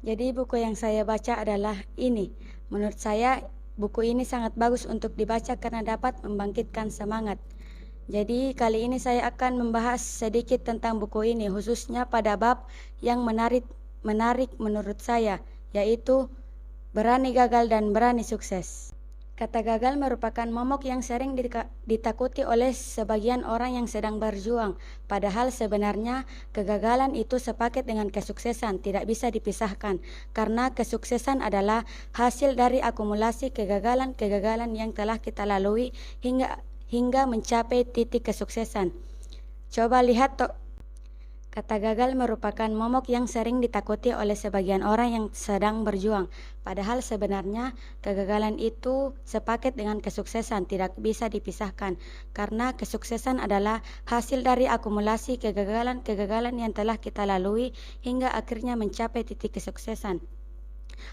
Jadi buku yang saya baca adalah ini. Menurut saya buku ini sangat bagus untuk dibaca karena dapat membangkitkan semangat. Jadi kali ini saya akan membahas sedikit tentang buku ini khususnya pada bab yang menarik menurut saya, yaitu berani gagal dan berani sukses. Kata gagal merupakan momok yang sering ditakuti oleh sebagian orang yang sedang berjuang. Padahal sebenarnya kegagalan itu sepaket dengan kesuksesan, tidak bisa dipisahkan. Karena kesuksesan adalah hasil dari akumulasi kegagalan-kegagalan yang telah kita lalui hingga mencapai titik kesuksesan. Coba lihat kata gagal merupakan momok yang sering ditakuti oleh sebagian orang yang sedang berjuang. Padahal sebenarnya kegagalan itu sepaket dengan kesuksesan, tidak bisa dipisahkan. Karena kesuksesan adalah hasil dari akumulasi kegagalan-kegagalan yang telah kita lalui hingga akhirnya mencapai titik kesuksesan.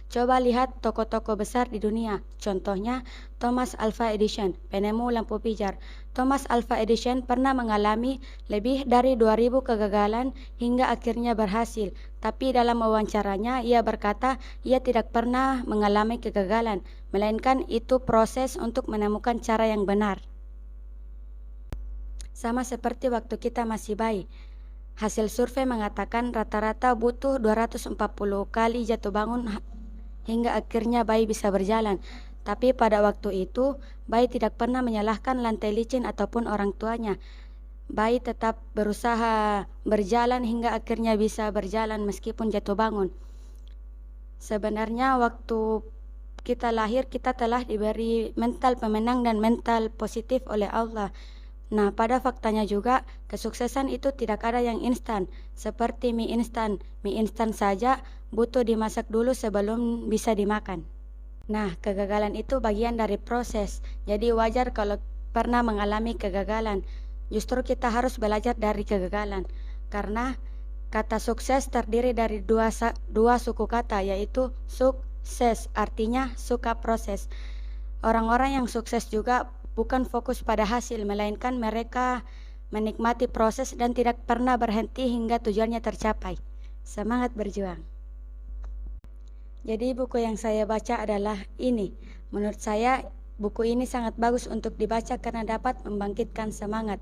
Coba lihat toko-toko besar di dunia, contohnya Thomas Alva Edison, penemu lampu pijar. Thomas Alva Edison pernah mengalami lebih dari 2000 kegagalan hingga akhirnya berhasil. Tapi dalam wawancaranya, ia berkata ia tidak pernah mengalami kegagalan, melainkan itu proses untuk menemukan cara yang benar. Sama seperti waktu kita masih bayi. Hasil survei mengatakan rata-rata butuh 240 kali jatuh bangun hingga akhirnya bayi bisa berjalan. Tapi pada waktu itu, bayi tidak pernah menyalahkan lantai licin ataupun orang tuanya. Bayi tetap berusaha berjalan hingga akhirnya bisa berjalan meskipun jatuh bangun. Sebenarnya waktu kita lahir, kita telah diberi mental pemenang dan mental positif oleh Allah. Nah, pada faktanya juga, kesuksesan itu tidak ada yang instan. Seperti mie instan. Mie instan saja butuh dimasak dulu sebelum bisa dimakan. Nah, kegagalan itu bagian dari proses. Jadi wajar kalau pernah mengalami kegagalan. Justru kita harus belajar dari kegagalan. Karena kata sukses terdiri dari dua suku kata, yaitu sukses, artinya suka proses. Orang-orang yang sukses juga bukan fokus pada hasil, melainkan mereka menikmati proses dan tidak pernah berhenti hingga tujuannya tercapai. Semangat berjuang. Jadi buku yang saya baca adalah ini. Menurut saya buku ini sangat bagus untuk dibaca karena dapat membangkitkan semangat.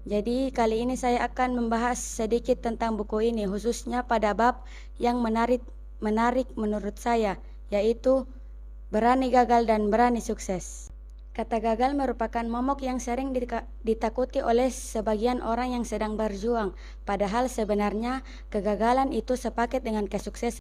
Jadi kali ini saya akan membahas sedikit tentang buku ini khususnya pada bab yang menarik menurut saya, yaitu berani gagal dan berani sukses. Kata gagal merupakan momok yang sering ditakuti oleh sebagian orang yang sedang berjuang. Padahal sebenarnya kegagalan itu sepaket dengan kesuksesan.